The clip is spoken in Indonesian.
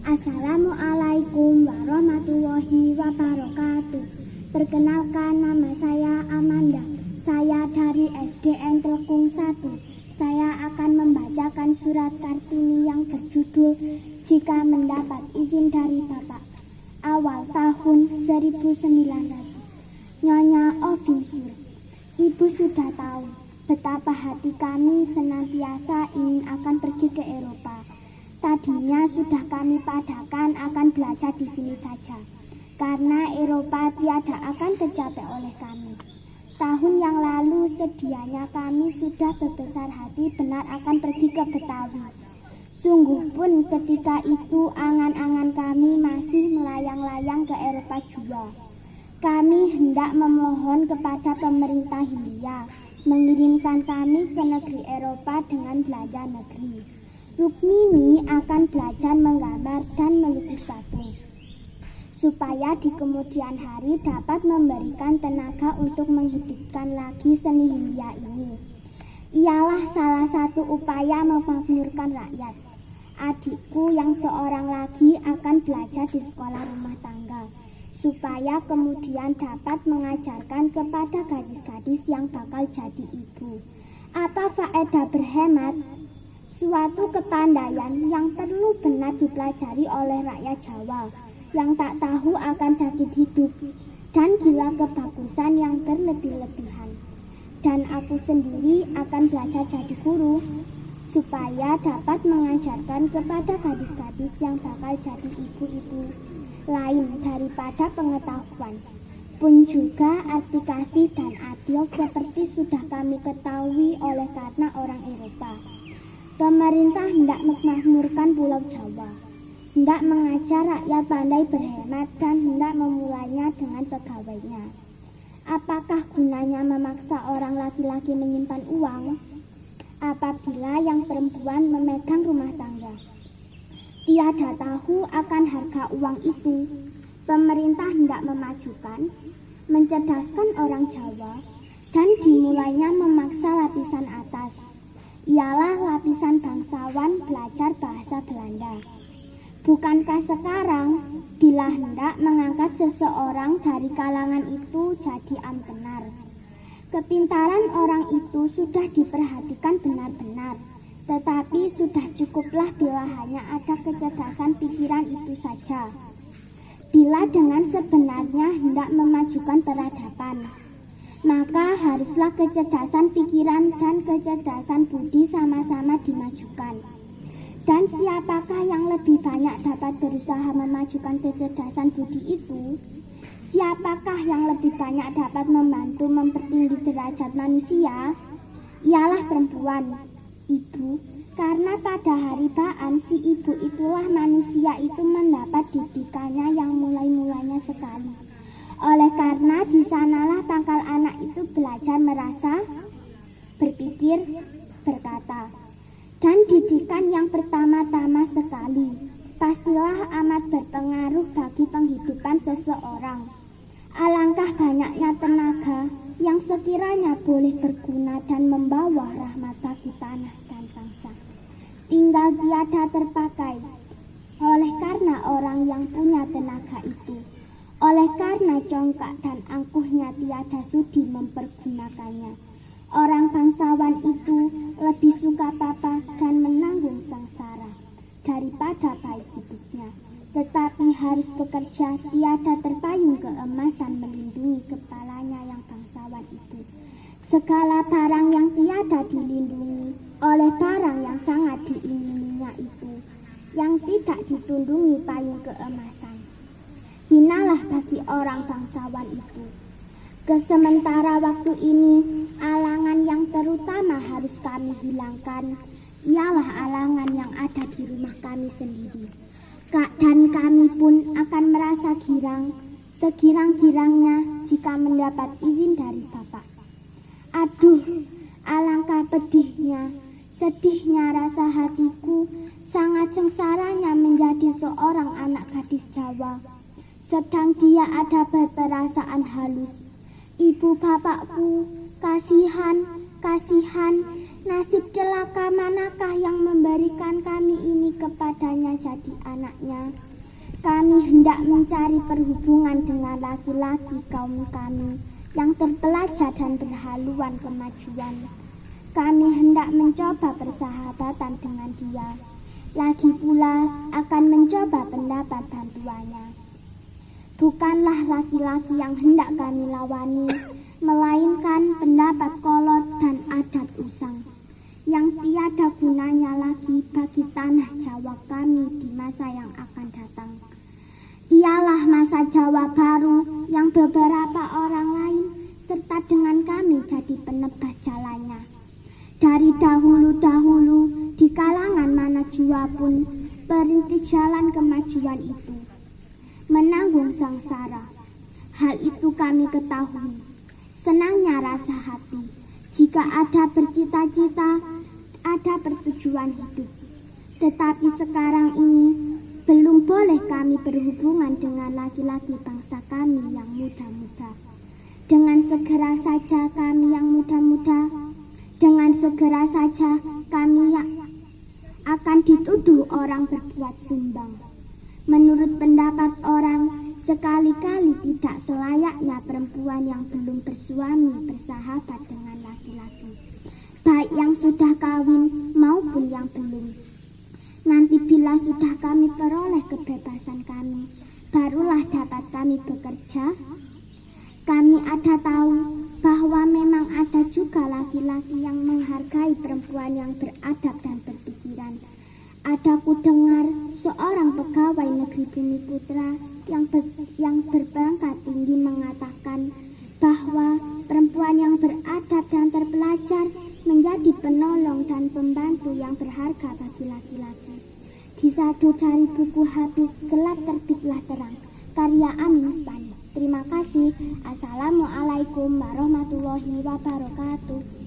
Assalamualaikum warahmatullahi wabarakatuh. Perkenalkan, nama saya Amanda. Saya dari SDN Telkung 1. Saya akan membacakan surat Kartini yang berjudul Jika Mendapat Izin dari Bapak. Awal tahun 1900. Nyonya Obin Sur. Ibu sudah tahu betapa hati kami senantiasa ingin akan pergi ke Eropa. Tadinya sudah kami padakan akan belajar di sini saja, karena Eropa tiada akan tercapai oleh kami. Tahun yang lalu sedianya kami sudah berbesar hati benar akan pergi ke Betawi. Sungguh pun ketika itu angan-angan kami masih melayang-layang ke Eropa juga. Kami hendak memohon kepada pemerintah Hindia mengirimkan kami ke negeri Eropa dengan belanja negeri. Rukmini akan belajar menggambar dan melukis patung, supaya di kemudian hari dapat memberikan tenaga untuk menghidupkan lagi seni Hindia ini. Ialah salah satu upaya memakmurkan rakyat. Adikku yang seorang lagi akan belajar di sekolah rumah tangga, supaya kemudian dapat mengajarkan kepada gadis-gadis yang bakal jadi ibu. Apa faedah berhemat? Suatu kepandaian yang perlu benar dipelajari oleh rakyat Jawa yang tak tahu akan sakit hidup dan gila kebagusan yang berlebih-lebihan. Dan aku sendiri akan belajar jadi guru supaya dapat mengajarkan kepada gadis-gadis yang bakal jadi ibu-ibu lain daripada pengetahuan. Pun juga arti kasih dan adil seperti sudah kami ketahui oleh karena orang Eropa. Pemerintah hendak memakmurkan Pulau Jawa, hendak mengajar rakyat pandai berhemat dan hendak memulainya dengan pegawainya. Apakah gunanya memaksa orang laki-laki menyimpan uang apabila yang perempuan memegang rumah tangga? Tiada tahu akan harga uang itu. Pemerintah hendak memajukan, mencerdaskan orang Jawa dan dimulainya memaksa lapisan atas. Ialah lapisan bangsawan belajar bahasa Belanda. Bukankah sekarang bila hendak mengangkat seseorang dari kalangan itu jadi benar? Kepintaran orang itu sudah diperhatikan benar-benar, tetapi sudah cukuplah bila hanya ada kecerdasan pikiran itu saja. Bila dengan sebenarnya hendak memajukan peradaban, maka haruslah kecerdasan pikiran dan kecerdasan budi sama-sama dimajukan. Dan siapakah yang lebih banyak dapat berusaha memajukan kecerdasan budi itu? Siapakah yang lebih banyak dapat membantu mempertinggi derajat manusia? Ialah perempuan, ibu, karena pada hari baan si ibu itulah manusia itu mendapat didikannya yang mulai-mulanya sekali. Oleh karena di sanalah pangkal anak itu belajar merasa, berpikir, berkata. Dan didikan yang pertama-tama sekali pastilah amat berpengaruh bagi penghidupan seseorang. Alangkah banyaknya tenaga yang sekiranya boleh berguna dan membawa rahmat bagi tanah dan bangsa, tinggal tiada terpakai oleh karena orang yang punya tenaga itu. Oleh karena congkak dan angkuhnya tiada sudi mempergunakannya, orang bangsawan itu lebih suka papa dan menanggung sengsara daripada baik hidupnya. Tetapi harus bekerja tiada terpayung keemasan melindungi kepalanya yang bangsawan itu. Segala barang yang tiada dilindungi oleh barang yang sangat diingininya itu, yang tidak ditundungi payung keemasan, hinalah bagi orang bangsawan itu. Kesementara waktu ini, alangan yang terutama harus kami hilangkan ialah alangan yang ada di rumah kami sendiri. Dan kami pun akan merasa girang, segirang-girangnya jika mendapat izin dari Bapak. Aduh, alangkah pedihnya, sedihnya rasa hatiku, sangat sengsaranya menjadi seorang anak gadis Jawa. Sedang dia ada berperasaan halus. Ibu bapakku, kasihan, Nasib celaka manakah yang memberikan kami ini kepadanya jadi anaknya? Kami hendak mencari perhubungan dengan laki-laki kaum kami yang terpelajar dan berhaluan kemajuan. Kami hendak mencoba persahabatan dengan dia. Lagi pula akan mencoba pendapat bantuannya. Bukanlah laki-laki yang hendak kami lawani, melainkan pendapat kolot dan adat usang yang tiada gunanya lagi bagi tanah Jawa kami di masa yang akan datang. Ialah masa Jawa baru yang beberapa orang lain serta dengan kami jadi penebas jalannya. Dari dahulu-dahulu di kalangan mana jua pun perintis jalan kemajuan itu, menanggung sengsara. Hal itu kami ketahui. Senangnya rasa hati jika ada bercita-cita, ada pertujuan hidup. Tetapi sekarang ini belum boleh kami berhubungan dengan laki-laki bangsa kami yang muda-muda. Dengan segera saja kami yang muda-muda, dengan segera saja kami yang akan dituduh orang berbuat sumbang. Menurut pendapat orang, sekali-kali tidak selayaknya perempuan yang belum bersuami bersahabat dengan laki-laki, baik yang sudah kawin maupun yang belum. Nanti bila sudah kami peroleh kebebasan kami, barulah dapat kami bekerja. Kami ada tahu bahwa memang ada juga laki-laki yang menghargai perempuan yang beradab dan berpikiran. Ada ku dengar seorang pegawai negeri Bumiputra yang berpangkat tinggi mengatakan bahwa perempuan yang beradab dan terpelajar menjadi penolong dan pembantu yang berharga bagi laki-laki. Disadu dari buku Habis Gelap Terbitlah Terang, karya Amin Spani. Terima kasih. Assalamualaikum warahmatullahi wabarakatuh.